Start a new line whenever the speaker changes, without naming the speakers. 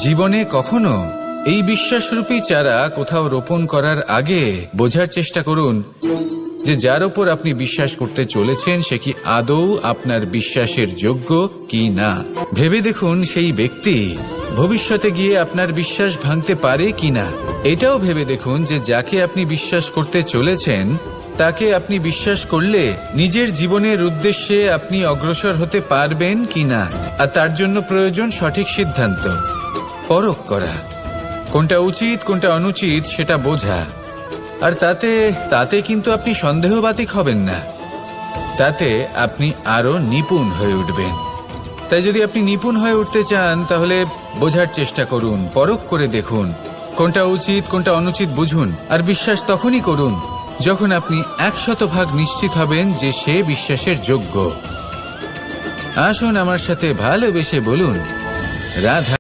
জীবনে কখনো এই বিশ্বাসরূপী চারা কোথাও রোপণ করার আগে বোঝার চেষ্টা করুন যে যার ওপর আপনি বিশ্বাস করতে চলেছেন সে কি আদৌ আপনার বিশ্বাসের যোগ্য কি না। ভেবে দেখুন সেই ব্যক্তি ভবিষ্যতে গিয়ে আপনার বিশ্বাস ভাঙতে পারে কিনা। এটাও ভেবে দেখুন যে যাকে আপনি বিশ্বাস করতে চলেছেন তাকে আপনি বিশ্বাস করলে নিজের জীবনের উদ্দেশ্যে আপনি অগ্রসর হতে পারবেন কিনা। আর তার জন্য প্রয়োজন সঠিক সিদ্ধান্ত, পরখ করা, কোনটা উচিত কোনটা অনুচিত সেটা বোঝা। আর তাতে কিন্তু আপনি সন্দেহবাতিক হবেন না, তাতে আপনি আরো নিপুণ হয়ে উঠবেন। তাই যদি আপনি নিপুণ হয়ে উঠতে চান তাহলে বোঝার চেষ্টা করুন, পরখ করে দেখুন, কোনটা উচিত কোনটা অনুচিত বুঝুন। আর বিশ্বাস তখনই করুন যখন আপনি 100% নিশ্চিত হবেন যে সে বিশ্বাসের যোগ্য। আসুন আমার সাথে ভালোবেসে বলুন, রাধা।